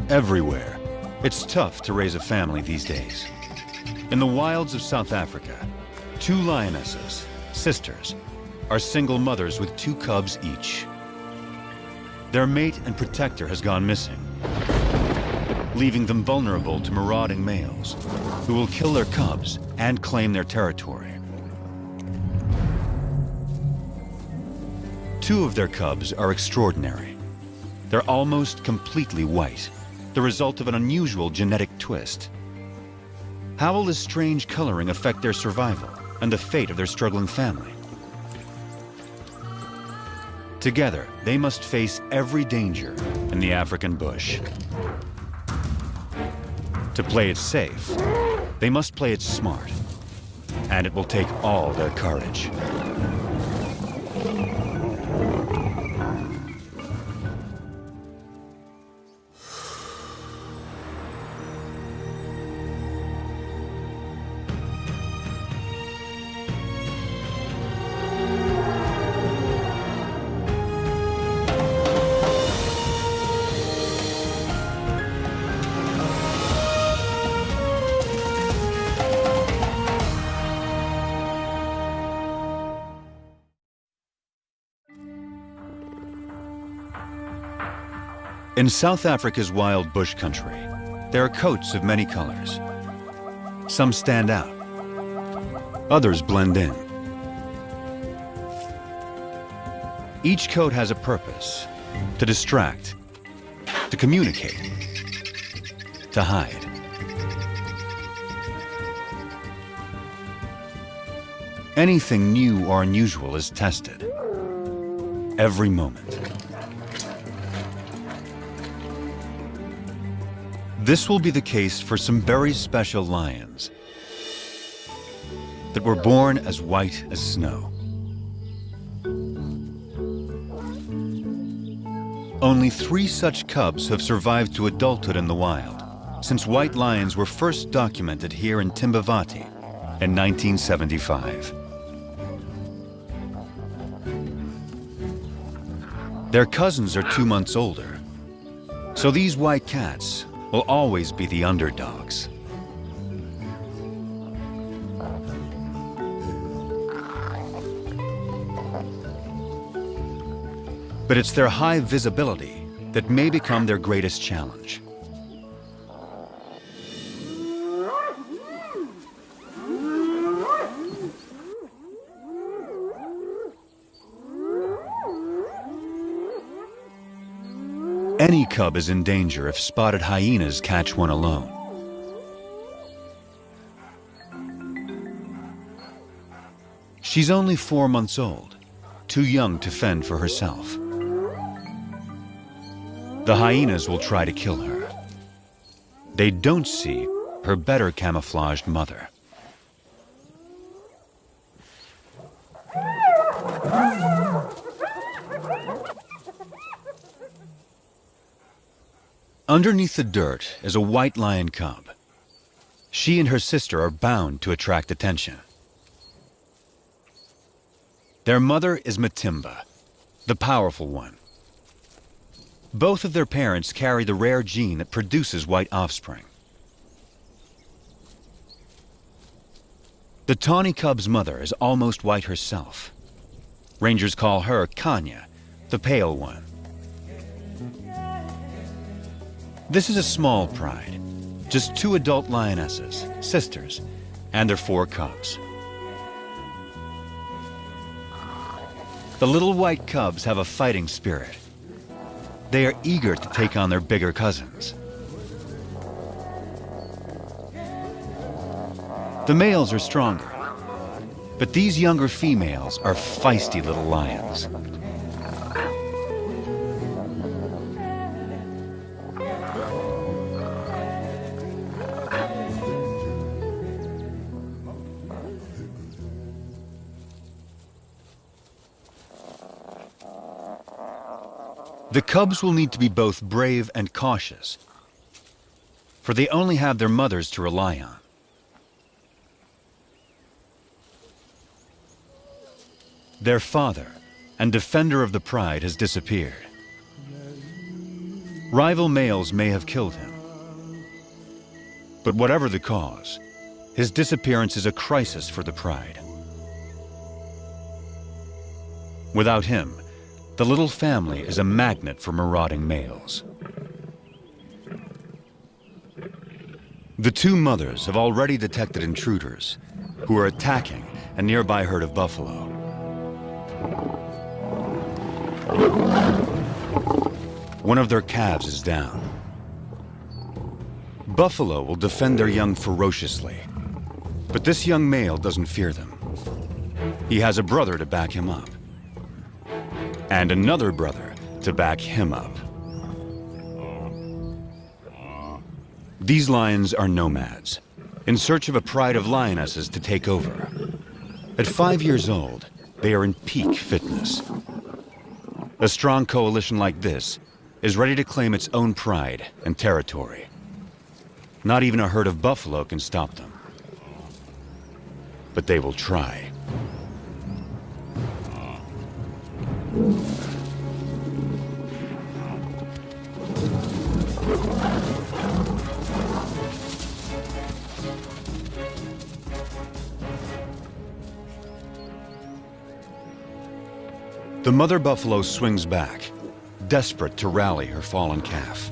everywhere. It's tough to raise a family these days. In the wilds of South Africa, 2 lionesses, sisters, are single mothers with 2 cubs each. Their mate and protector has gone missing, leaving them vulnerable to marauding males who will kill their cubs and claim their territory. 2 of their cubs are extraordinary. They're almost completely white, the result of an unusual genetic twist. How will this strange coloring affect their survival and the fate of their struggling family? Together, they must face every danger in the African bush. To play it safe, they must play it smart, and it will take all their courage. In South Africa's wild bush country, there are coats of many colors. Some stand out, others blend in. Each coat has a purpose: to distract, to communicate, to hide. Anything new or unusual is tested every moment. This will be the case for some very special lions that were born as white as snow. Only 3 such cubs have survived to adulthood in the wild since white lions were first documented here in Timbavati in 1975. Their cousins are 2 months older, so these white cats will always be the underdogs. But it's their high visibility that may become their greatest challenge. Any cub is in danger if spotted hyenas catch one alone. She's only 4 months old, too young to fend for herself. The hyenas will try to kill her. They don't see her better camouflaged mother. Underneath the dirt is a white lion cub. She and her sister are bound to attract attention. Their mother is Matimba, the powerful one. Both of their parents carry the rare gene that produces white offspring. The tawny cub's mother is almost white herself. Rangers call her Kanya, the pale one. This is a small pride, just 2 adult lionesses, sisters, and their 4 cubs. The little white cubs have a fighting spirit. They are eager to take on their bigger cousins. The males are stronger, but these younger females are feisty little lions. The cubs will need to be both brave and cautious, for they only have their mothers to rely on. Their father and defender of the pride has disappeared. Rival males may have killed him. But whatever the cause, his disappearance is a crisis for the pride. Without him, the little family is a magnet for marauding males. The two mothers have already detected intruders who are attacking a nearby herd of buffalo. One of their calves is down. Buffalo will defend their young ferociously, but this young male doesn't fear them. He has a brother to back him up, and another brother to back him up. These lions are nomads, in search of a pride of lionesses to take over. At 5 years old, they are in peak fitness. A strong coalition like this is ready to claim its own pride and territory. Not even a herd of buffalo can stop them. But they will try. The mother buffalo swings back, desperate to rally her fallen calf.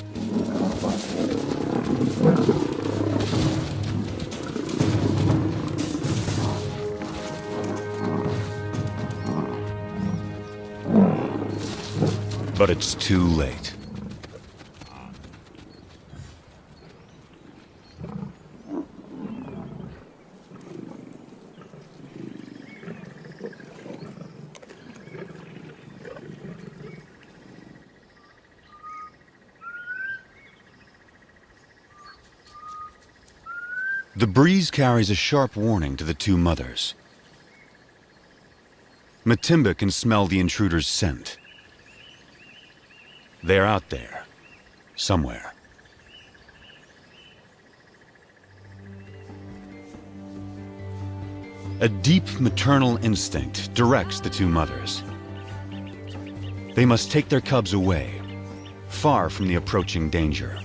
But it's too late. The breeze carries a sharp warning to the two mothers. Matimba can smell the intruder's scent. They're out there, somewhere. A deep maternal instinct directs the two mothers. They must take their cubs away, far from the approaching danger.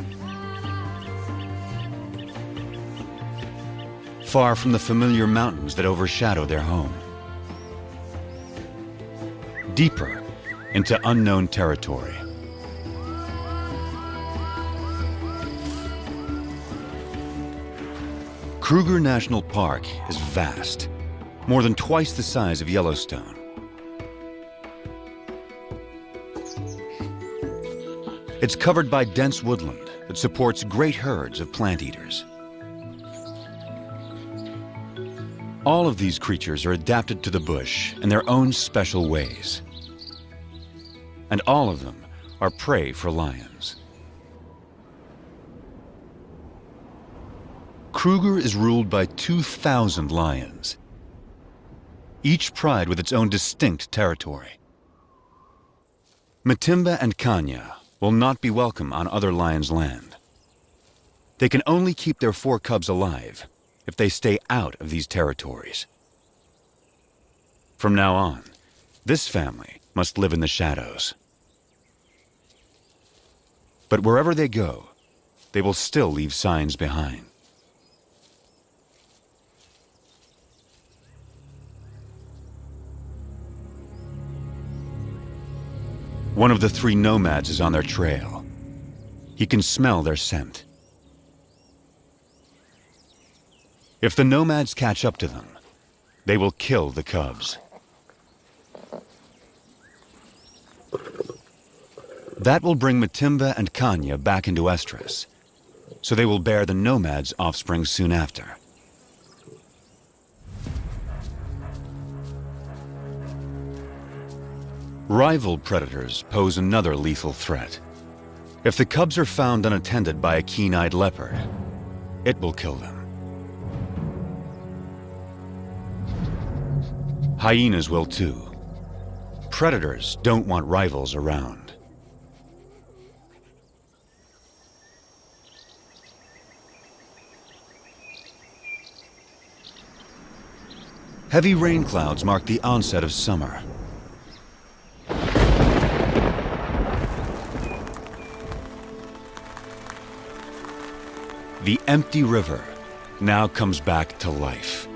Far from the familiar mountains that overshadow their home. Deeper into unknown territory. Kruger National Park is vast, more than twice the size of Yellowstone. It's covered by dense woodland that supports great herds of plant eaters. All of these creatures are adapted to the bush in their own special ways. And all of them are prey for lions. Kruger is ruled by 2,000 lions, each pride with its own distinct territory. Matimba and Kanya will not be welcome on other lions' land. They can only keep their 4 cubs alive if they stay out of these territories. From now on, this family must live in the shadows. But wherever they go, they will still leave signs behind. One of the 3 nomads is on their trail. He can smell their scent. If the nomads catch up to them, they will kill the cubs. That will bring Matimba and Kanya back into estrus, so they will bear the nomads' offspring soon after. Rival predators pose another lethal threat. If the cubs are found unattended by a keen-eyed leopard, it will kill them. Hyenas will too. Predators don't want rivals around. Heavy rain clouds mark the onset of summer. The empty river now comes back to life.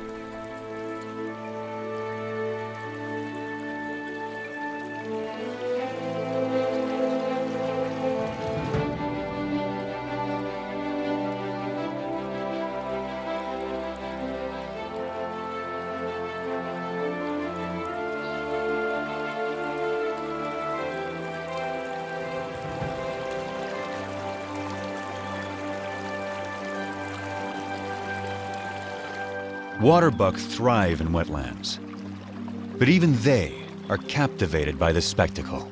Waterbuck thrive in wetlands, but even they are captivated by this spectacle.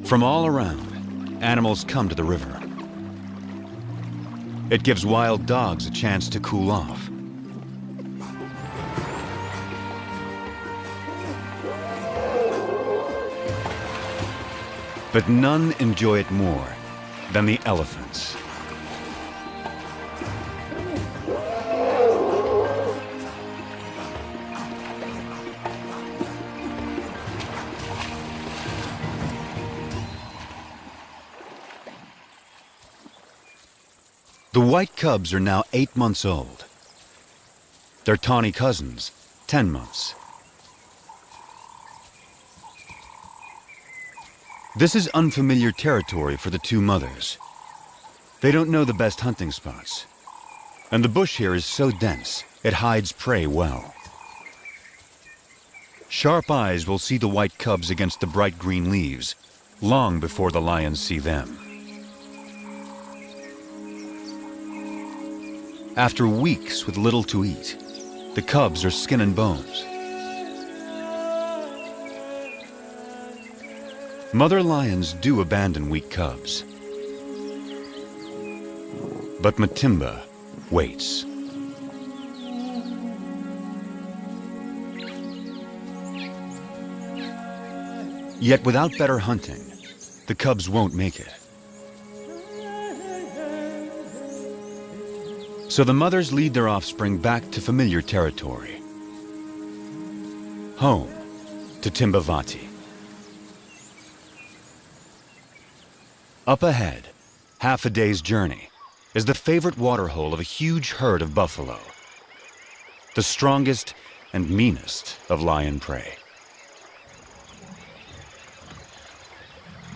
From all around, animals come to the river. It gives wild dogs a chance to cool off. But none enjoy it more than the elephants. The white cubs are now 8 months old. Their tawny cousins, 10 months. This is unfamiliar territory for the two mothers. They don't know the best hunting spots. And the bush here is so dense, it hides prey well. Sharp eyes will see the white cubs against the bright green leaves, long before the lions see them. After weeks with little to eat, the cubs are skin and bones. Mother lions do abandon weak cubs. But Matimba waits. Yet without better hunting, the cubs won't make it. So the mothers lead their offspring back to familiar territory. Home to Timbavati. Up ahead, half a day's journey, is the favorite waterhole of a huge herd of buffalo. The strongest and meanest of lion prey.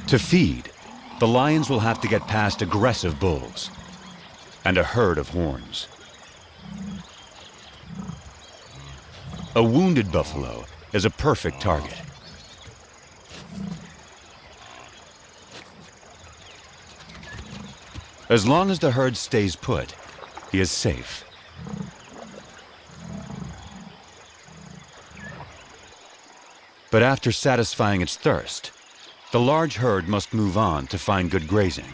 To feed, the lions will have to get past aggressive bulls and a herd of horns. A wounded buffalo is a perfect target. As long as the herd stays put, he is safe. But after satisfying its thirst, the large herd must move on to find good grazing.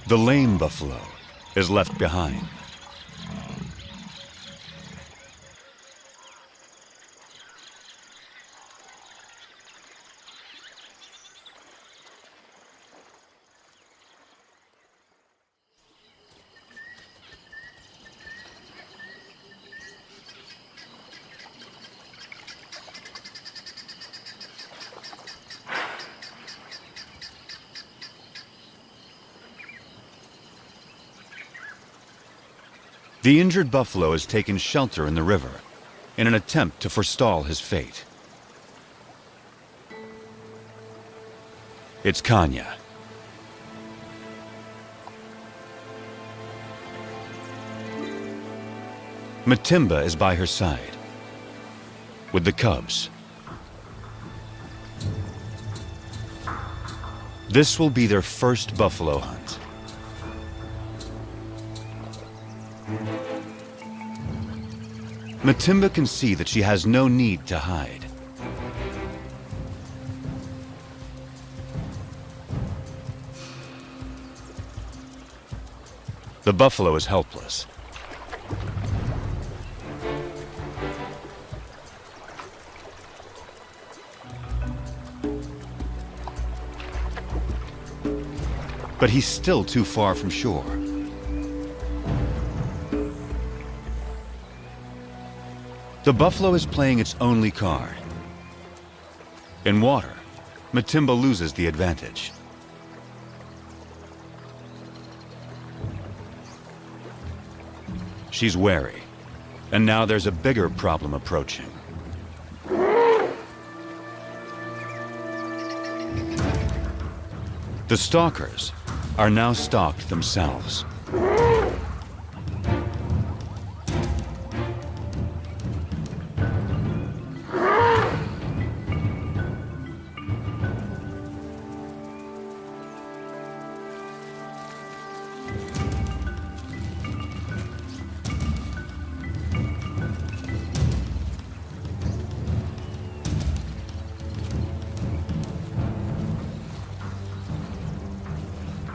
The lame buffalo is left behind. The injured buffalo has taken shelter in the river in an attempt to forestall his fate. It's Kanya. Matimba is by her side, with the cubs. This will be their first buffalo hunt. Matimba can see that she has no need to hide. The buffalo is helpless. But he's still too far from shore. The buffalo is playing its only card. In water, Matimba loses the advantage. she's wary. And now there's a bigger problem approaching. The stalkers are now stalked themselves.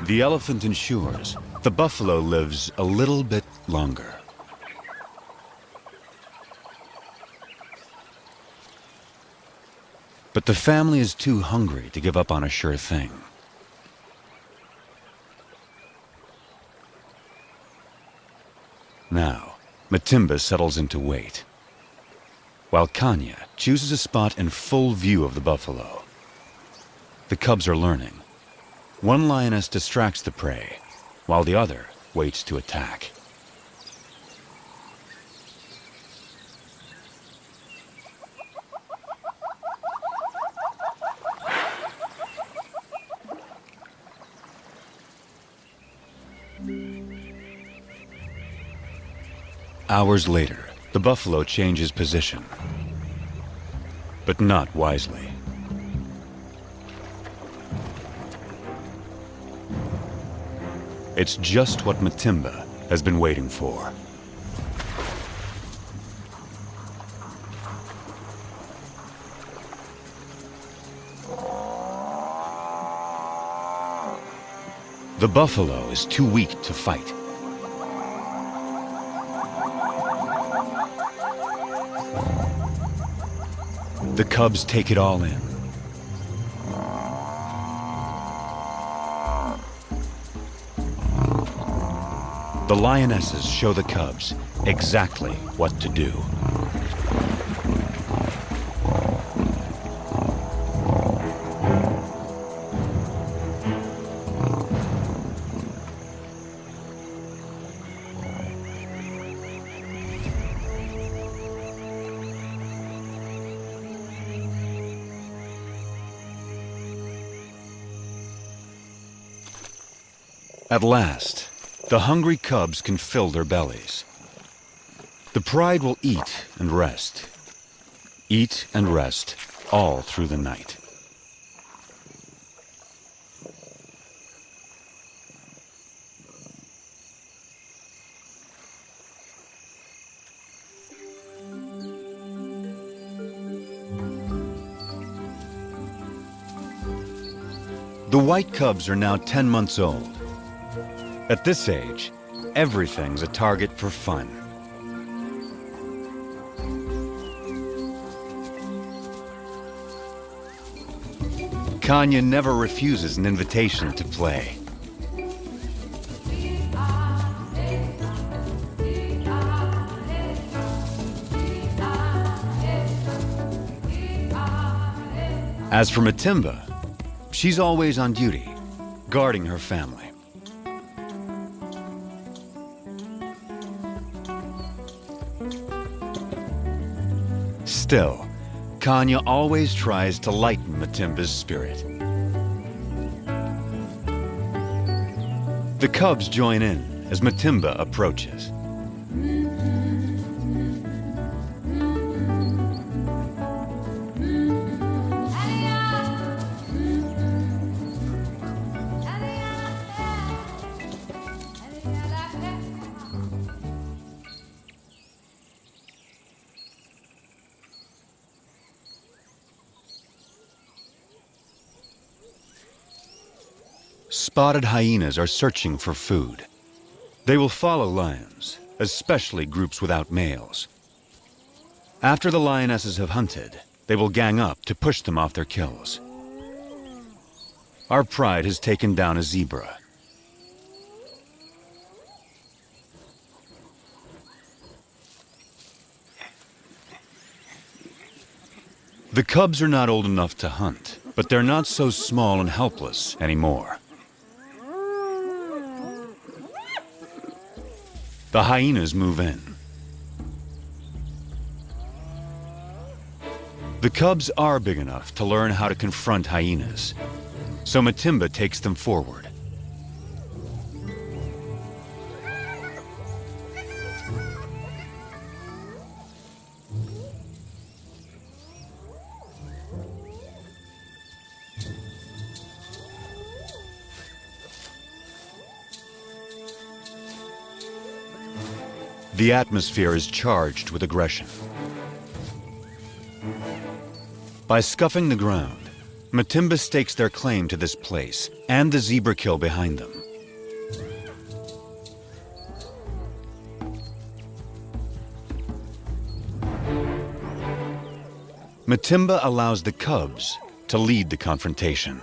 The elephant ensures the buffalo lives a little bit longer. But the family is too hungry to give up on a sure thing. Now, Matimba settles in to wait, while Kanya chooses a spot in full view of the buffalo. The cubs are learning. One lioness distracts the prey, while the other waits to attack. Hours later, the buffalo changes position, but not wisely. It's just what Matimba has been waiting for. The buffalo is too weak to fight. The cubs take it all in. The lionesses show the cubs exactly what to do. At last, the hungry cubs can fill their bellies. The pride will eat and rest all through the night. The white cubs are now 10 months old. At this age, everything's a target for fun. Kanya never refuses an invitation to play. As for Matimba, she's always on duty, guarding her family. Still, Kanya always tries to lighten Matimba's spirit. The cubs join in as Matimba approaches. Spotted hyenas are searching for food. They will follow lions, especially groups without males. After the lionesses have hunted, they will gang up to push them off their kills. Our pride has taken down a zebra. The cubs are not old enough to hunt, but they're not so small and helpless anymore. The hyenas move in. The cubs are big enough to learn how to confront hyenas, so Matimba takes them forward. The atmosphere is charged with aggression. By scuffing the ground, Matimba stakes their claim to this place and the zebra kill behind them. Matimba allows the cubs to lead the confrontation.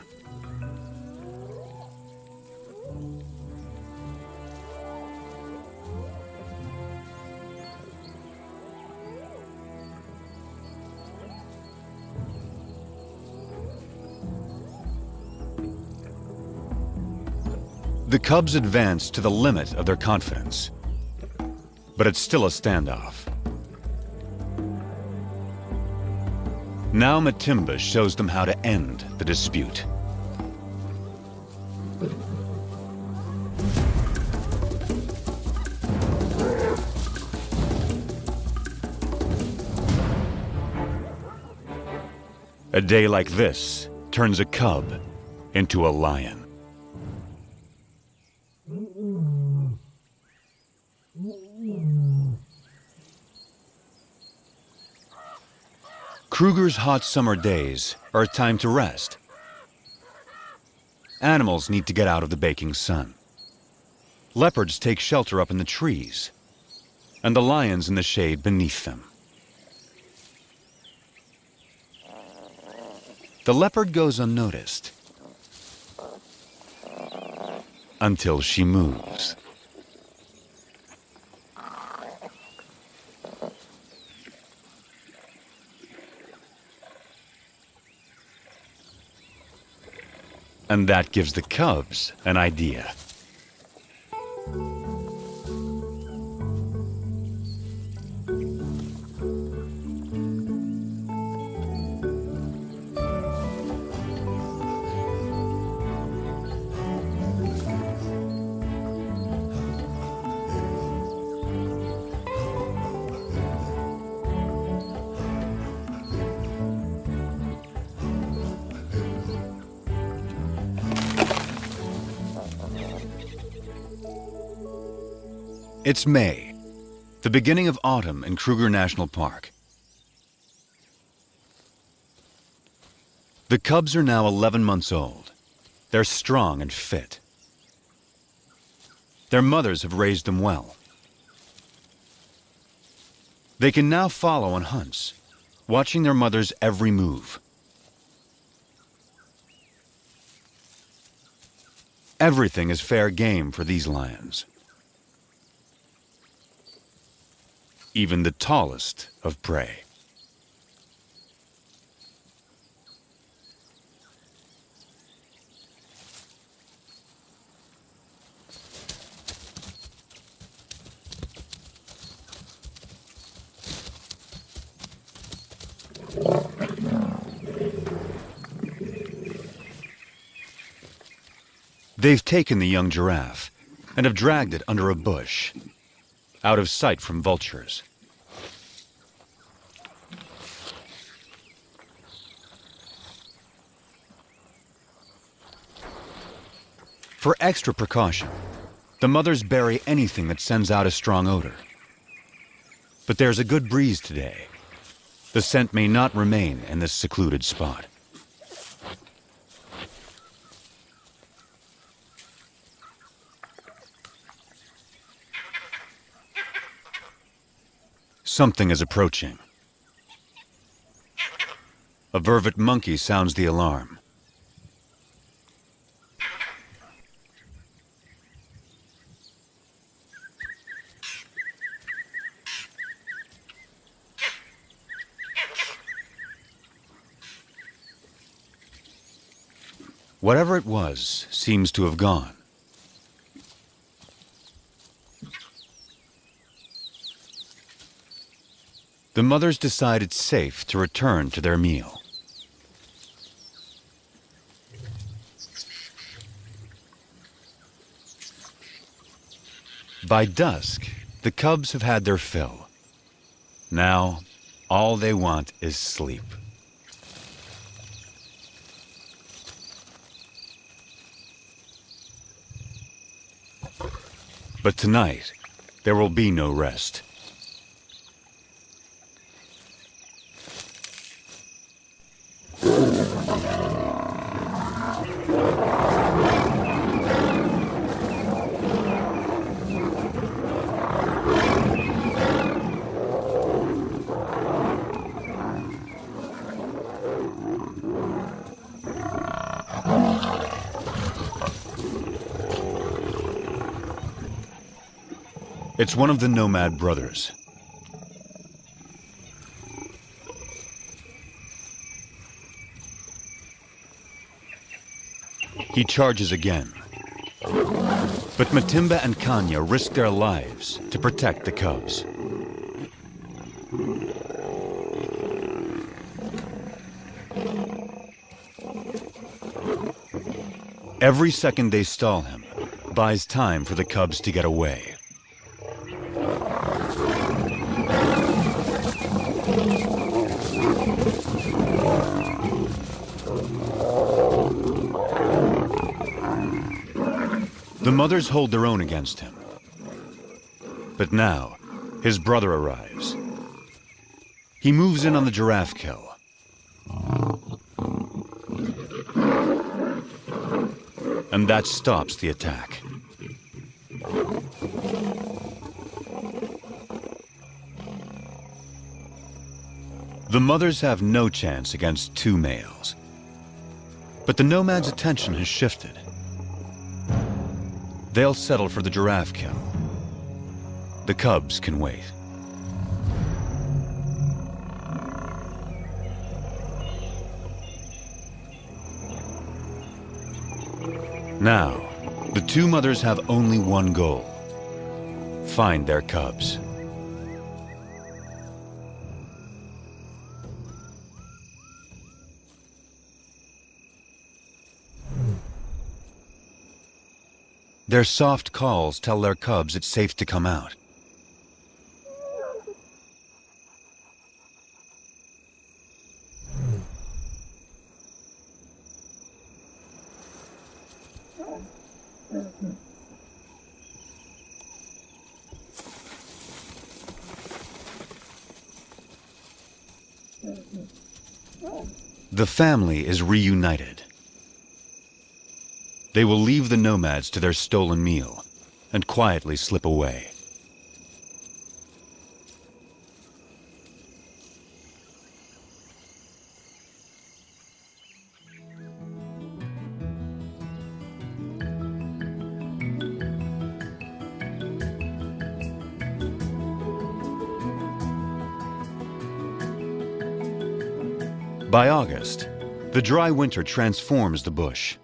The cubs advance to the limit of their confidence, but it's still a standoff. Now Matimba shows them how to end the dispute. A day like this turns a cub into a lion. Kruger's hot summer days are a time to rest. Animals need to get out of the baking sun. Leopards take shelter up in the trees, and the lions in the shade beneath them. The leopard goes unnoticed until she moves. And that gives the cubs an idea. It's May, the beginning of autumn in Kruger National Park. The cubs are now 11 months old. They're strong and fit. Their mothers have raised them well. They can now follow on hunts, watching their mother's every move. Everything is fair game for these lions. Even the tallest of prey. They've taken the young giraffe and have dragged it under a bush, out of sight from vultures. For extra precaution, the mothers bury anything that sends out a strong odor. But there's a good breeze today. The scent may not remain in this secluded spot. Something is approaching. A vervet monkey sounds the alarm. Whatever it was seems to have gone. the mothers decide it's safe to return to their meal. By dusk, the cubs have had their fill. Now, all they want is sleep. But tonight, there will be no rest. It's one of the nomad brothers. He charges again. But Matimba and Kanya risk their lives to protect the cubs. Every second they stall him buys time for the cubs to get away. The mothers hold their own against him. But now, his brother arrives. He moves in on the giraffe kill. And that stops the attack. The mothers have no chance against two males. But the nomad's attention has shifted. They'll settle for the giraffe kill. The cubs can wait. Now, the two mothers have only one goal: find their cubs. Their soft calls tell their cubs it's safe to come out. The family is reunited. They will leave the nomads to their stolen meal and quietly slip away. By August, the dry winter transforms the bush.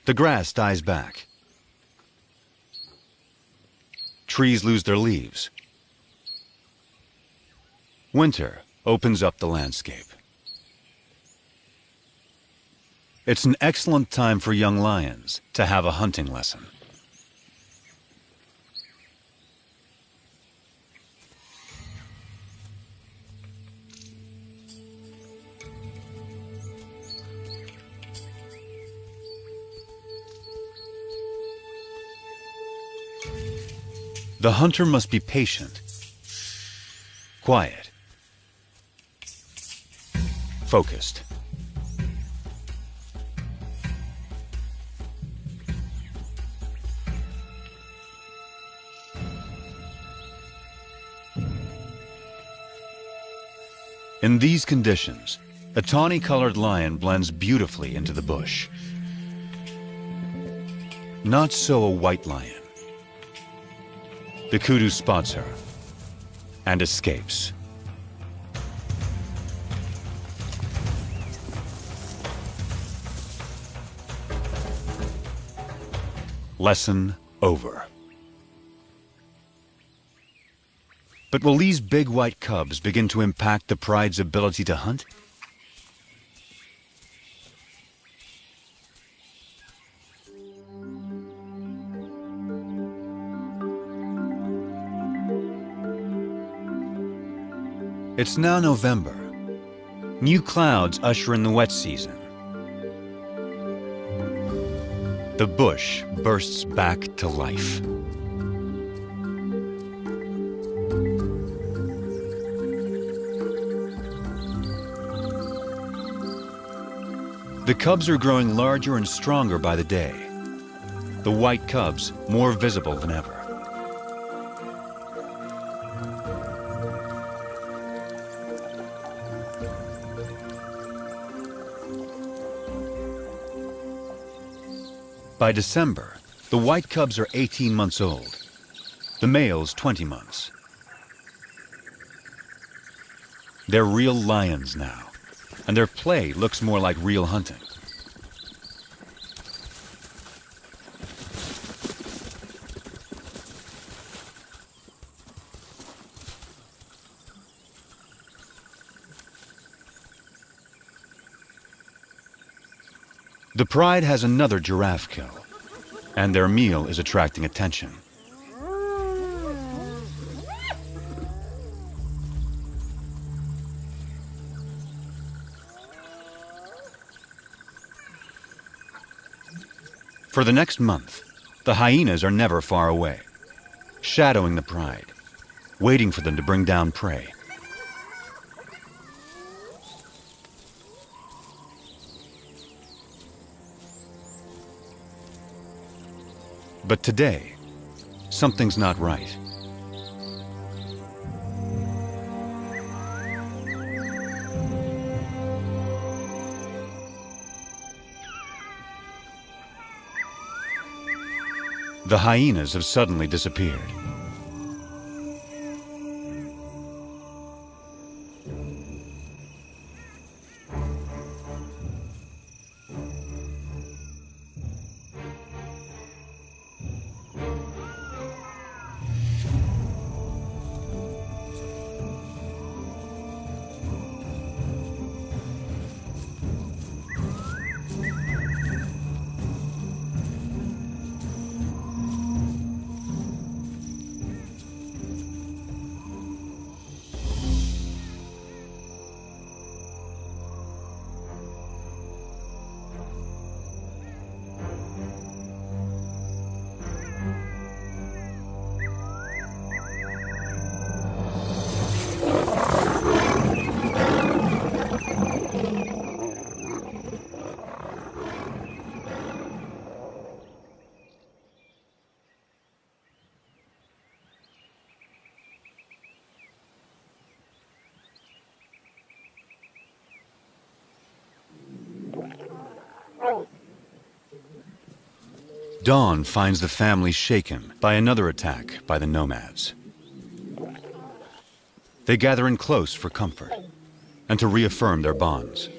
The grass dies back. Trees lose their leaves. Winter opens up the landscape. It's an excellent time for young lions to have a hunting lesson. The hunter must be patient, quiet, focused. In these conditions, a tawny-colored lion blends beautifully into the bush. Not so a white lion. The kudu spots her and escapes. Lesson over. But But will these big white cubs begin to impact the pride's ability to hunt? It's now November. New clouds usher in the wet season. The bush bursts back to life. The cubs are growing larger and stronger by the day. The white cubs more visible than ever. By December, the white cubs are 18 months old, the males 20 months. They're real lions now, and their play looks more like real hunting. The pride has another giraffe kill, and their meal is attracting attention. For the next month, the hyenas are never far away, shadowing the pride, waiting for them to bring down prey. But today, something's not right. The hyenas have suddenly disappeared. Dawn finds the family shaken by another attack by the nomads. They gather in close for comfort and to reaffirm their bonds.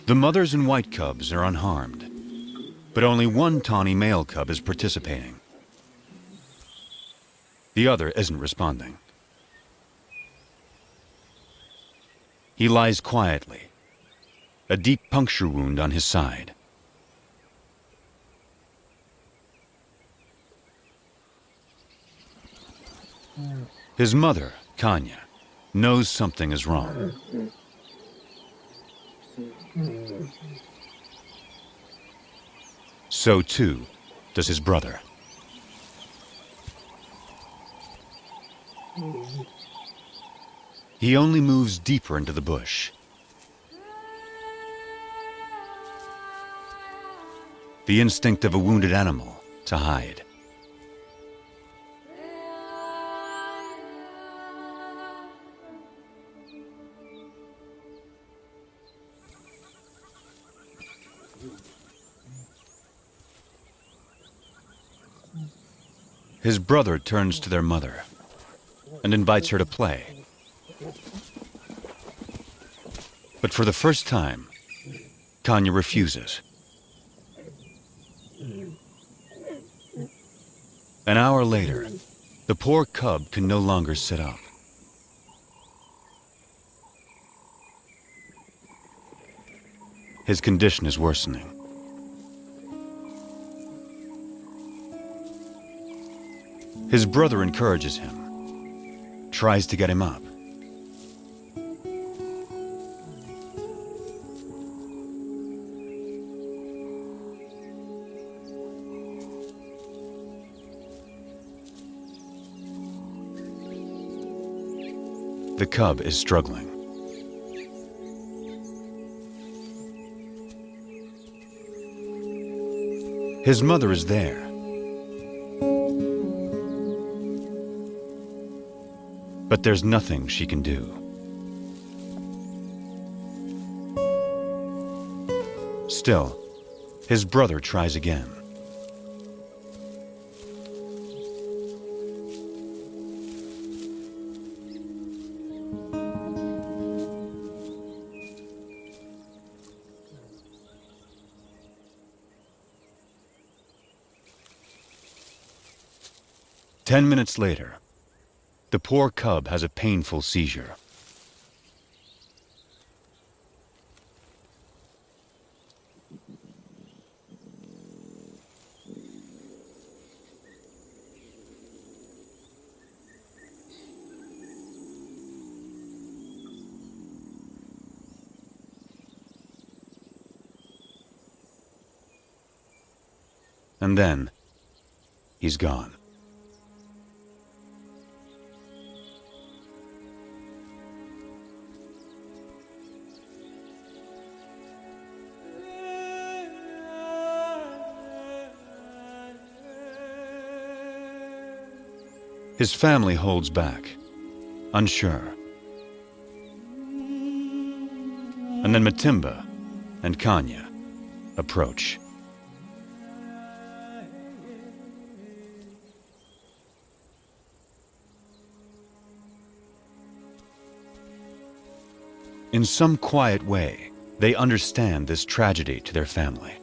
The mothers and white cubs are unharmed, but only one tawny male cub is participating. The other isn't responding. He lies quietly, a deep puncture wound on his side. His mother, Kanya, knows something is wrong. So too does his brother. He only moves deeper into the bush. The instinct of a wounded animal to hide. His brother turns to their mother and invites her to play. But for the first time, Kanya refuses. An hour later, The poor cub can no longer sit up. His condition is worsening. His brother encourages him, tries to get him up. The cub is struggling. His mother is there. But there's nothing she can do. Still, his brother tries again. Ten minutes later, the poor cub has a painful seizure. And then, he's gone. His family holds back, unsure. And then Matimba and Kanya approach. In some quiet way, they understand this tragedy to their family.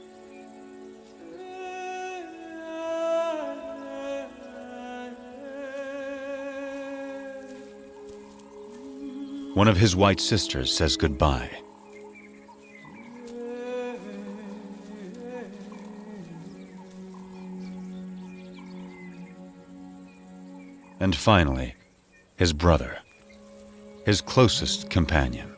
One of his white sisters says goodbye. And finally, his brother, his closest companion.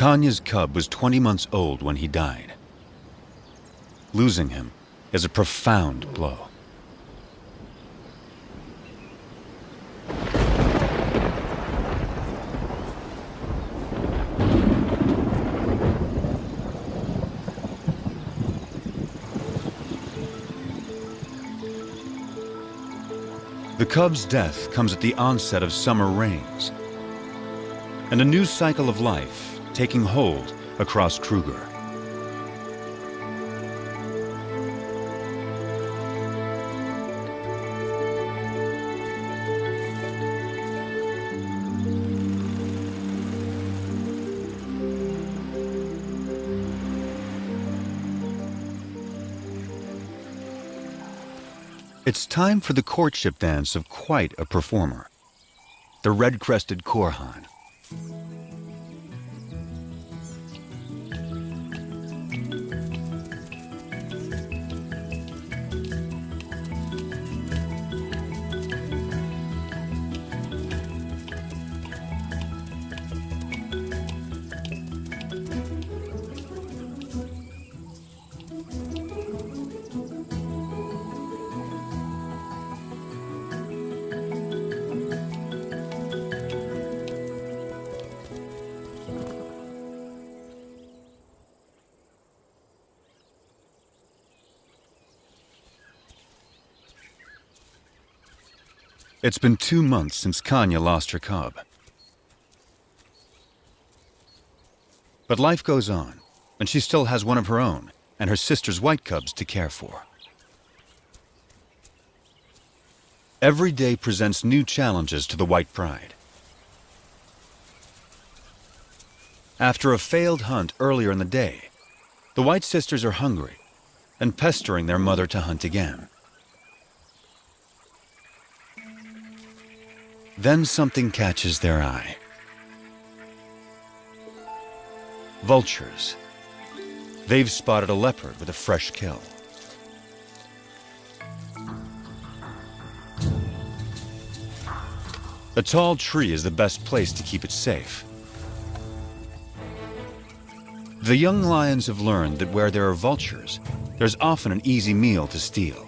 Kanya's cub was 20 months old when he died. Losing him is a profound blow. The cub's death comes at the onset of summer rains, and a new cycle of life taking hold across Kruger. It's time for the courtship dance of quite a performer, the red-crested Korhan. It's been 2 months since Kanya lost her cub. But life goes on, and she still has one of her own and her sister's white cubs to care for. Every day presents new challenges to the White Pride. After a failed hunt earlier in the day, the White sisters are hungry and pestering their mother to hunt again. Then something catches their eye. Vultures. They've spotted a leopard with a fresh kill. A tall tree is the best place to keep it safe. The young lions have learned that where there are vultures, there's often an easy meal to steal,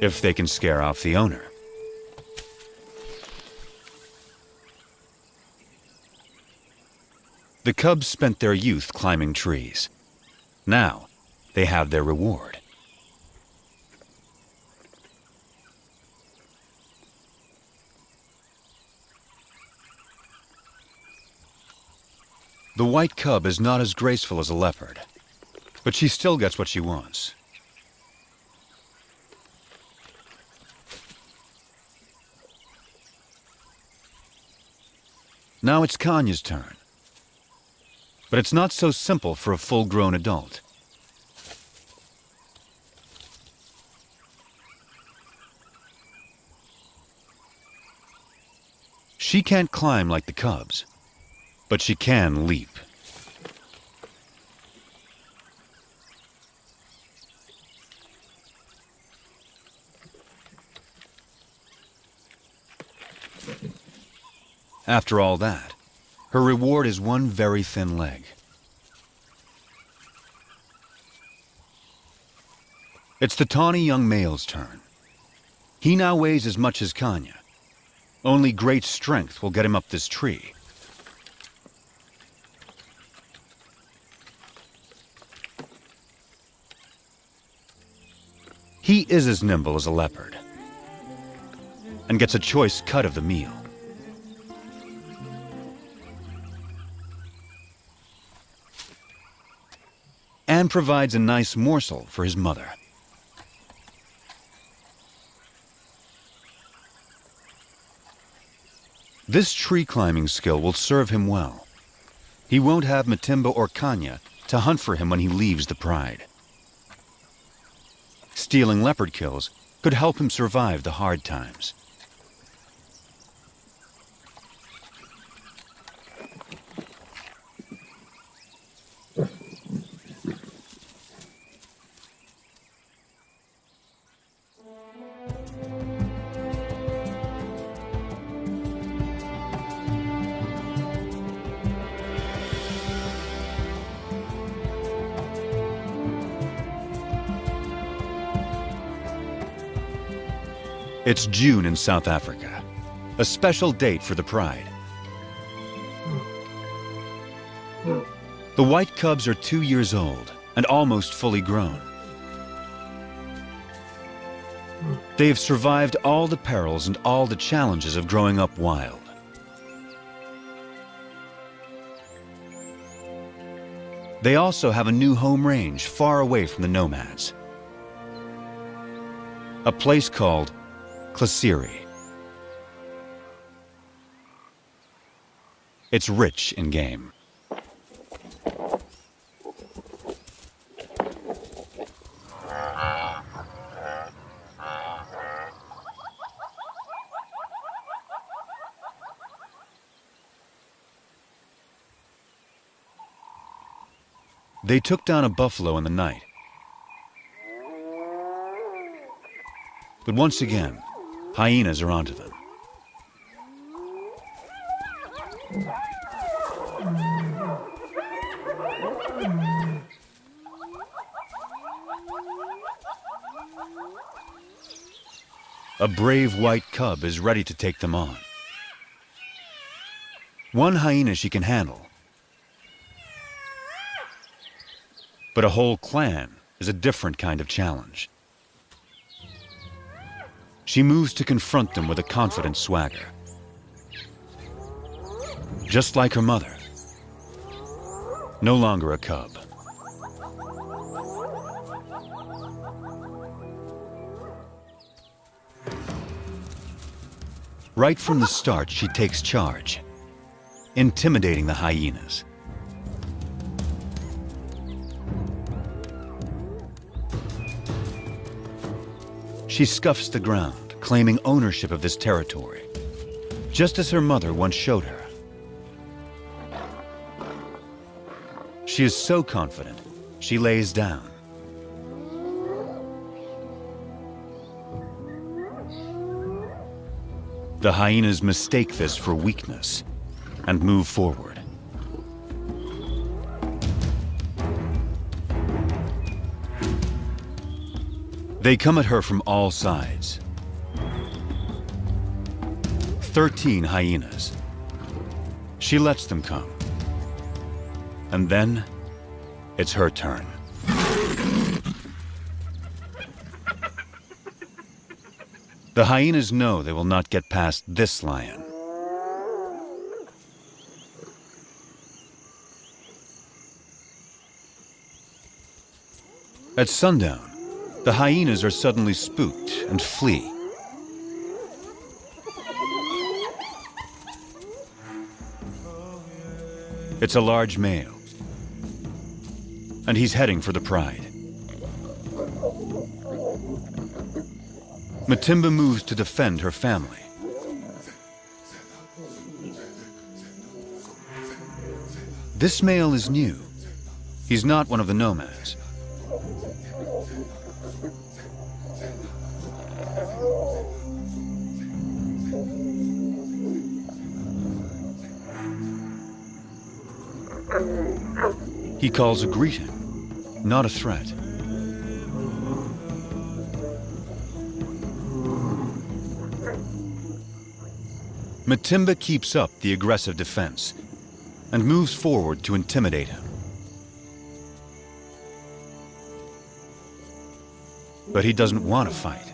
if they can scare off the owner. The cubs spent their youth climbing trees. Now, they have their reward. The white cub is not as graceful as a leopard, but she still gets what she wants. Now it's Kanya's turn. But it's not so simple for a full-grown adult. She can't climb like the cubs, but she can leap. After all that, her reward is one very thin leg. It's the tawny young male's turn. He now weighs as much as Kanya. Only great strength will get him up this tree. He is as nimble as a leopard and gets a choice cut of the meal. And provides a nice morsel for his mother. This tree climbing skill will serve him well. He won't have Matimba or Kanya to hunt for him when he leaves the Pride. Stealing leopard kills could help him survive the hard times. It's June in South Africa, a special date for the Pride. The white cubs are 2 years old and almost fully grown. They have survived all the perils and all the challenges of growing up wild. They also have a new home range far away from the nomads. A place called Klasiri. It's rich in game. They took down a buffalo in the night. But once again, hyenas are onto them. A brave white cub is ready to take them on. One hyena she can handle, but a whole clan is a different kind of challenge. She moves to confront them with a confident swagger. Just like her mother. No longer a cub. Right from the start, she takes charge, intimidating the hyenas. She scuffs the ground, claiming ownership of this territory, just as her mother once showed her. She is so confident, she lays down. The hyenas mistake this for weakness and move forward. They come at her from all sides. 13 hyenas. She lets them come. And then, it's her turn. The hyenas know they will not get past this lion. At sundown, the hyenas are suddenly spooked and flee. It's a large male, and he's heading for the pride. Matimba moves to defend her family. This male is new. He's not one of the nomads. He calls a greeting, not a threat. Matimba keeps up the aggressive defense and moves forward to intimidate him. But he doesn't want to fight.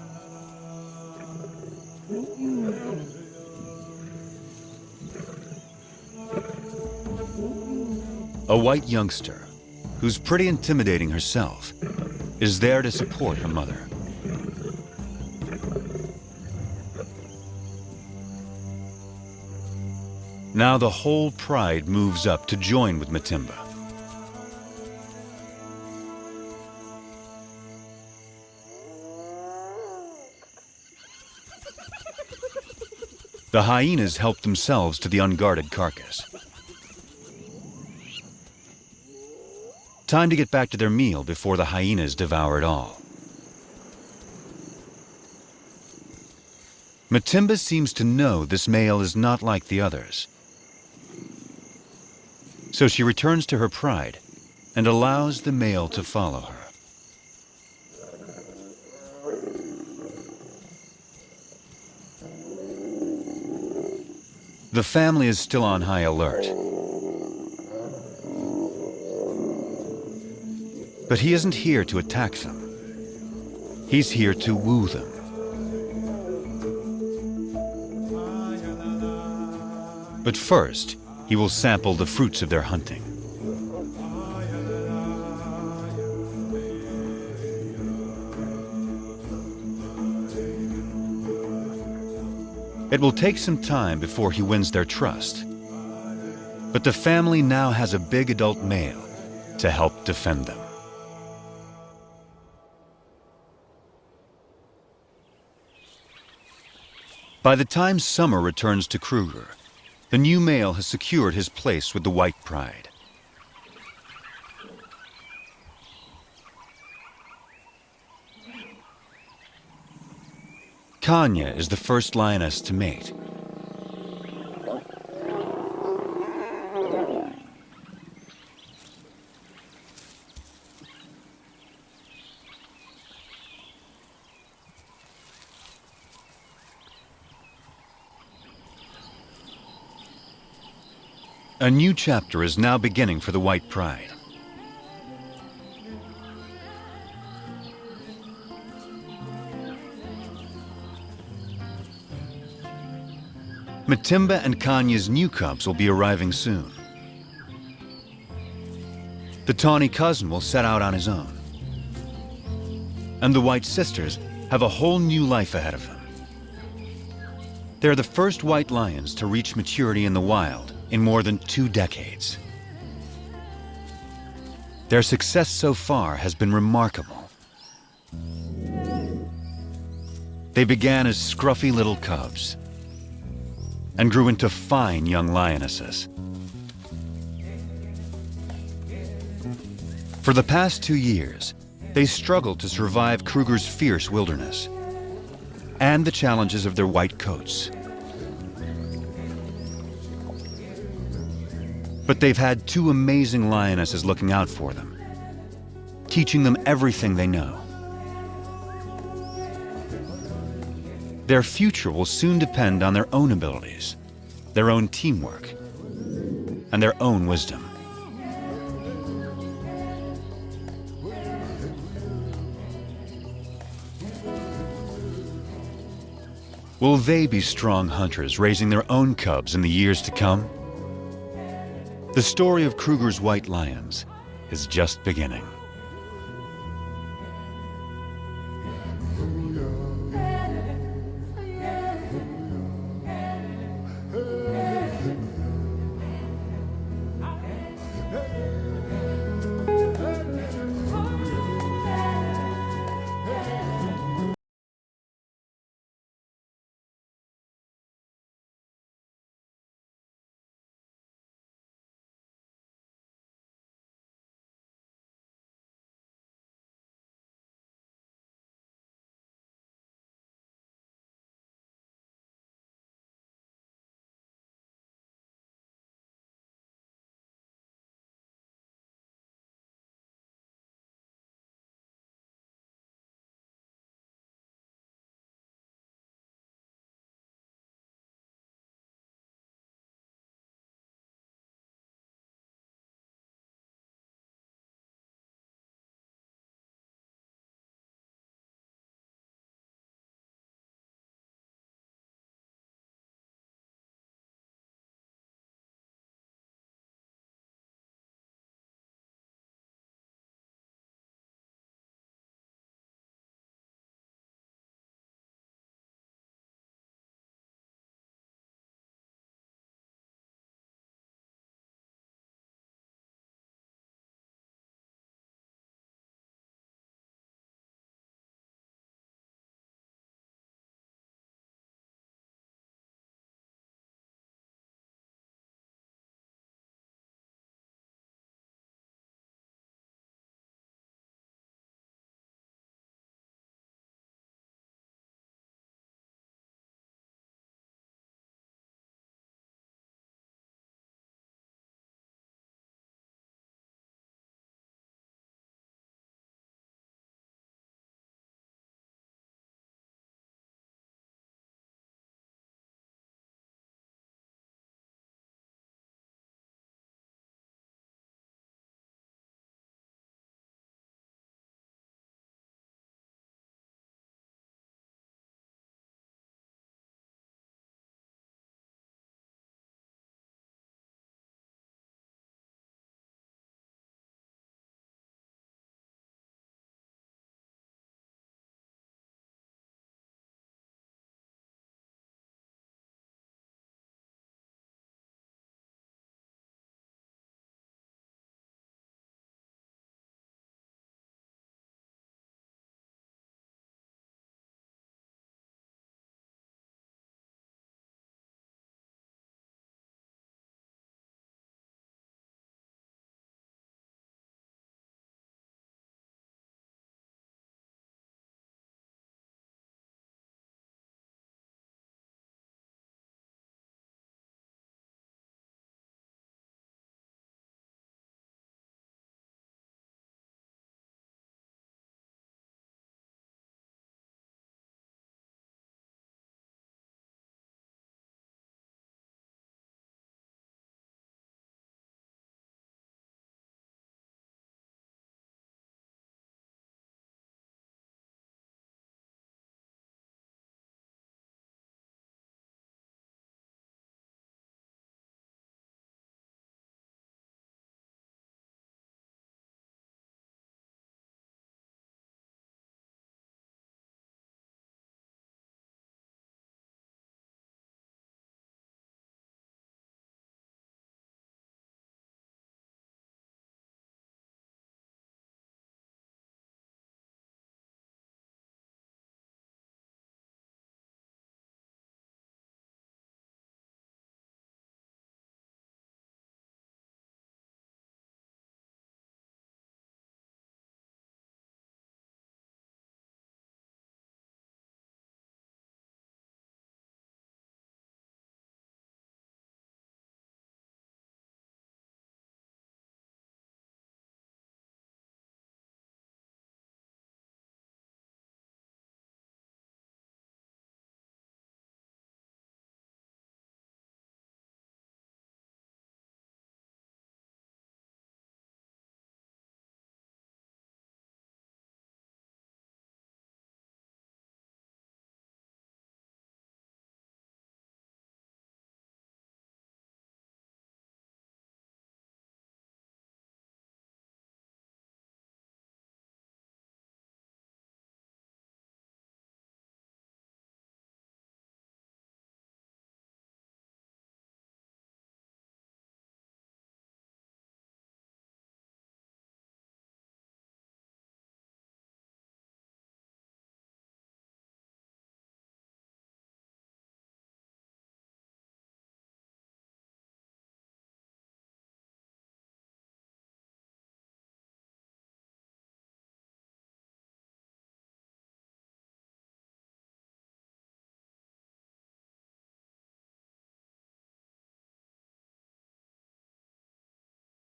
A white youngster, who's pretty intimidating herself, is there to support her mother. Now the whole pride moves up to join with Matimba. The hyenas help themselves to the unguarded carcass. Time to get back to their meal before the hyenas devour it all. Matimba seems to know this male is not like the others. So she returns to her pride and allows the male to follow her. The family is still on high alert. But he isn't here to attack them. He's here to woo them. But first, he will sample the fruits of their hunting. It will take some time before he wins their trust. But the family now has a big adult male to help defend them. By the time summer returns to Kruger, the new male has secured his place with the white pride. Kanya is the first lioness to mate. A new chapter is now beginning for the white pride. Matimba and Kanya's new cubs will be arriving soon. The tawny cousin will set out on his own. And the white sisters have a whole new life ahead of them. They're the first white lions to reach maturity in the wild in more than 2 decades. Their success so far has been remarkable. They began as scruffy little cubs and grew into fine young lionesses. For the past 2 years, they struggled to survive Kruger's fierce wilderness and the challenges of their white coats. But they've had 2 amazing lionesses looking out for them, teaching them everything they know. Their future will soon depend on their own abilities, their own teamwork, and their own wisdom. Will they be strong hunters raising their own cubs in the years to come? The story of Kruger's white lions is just beginning.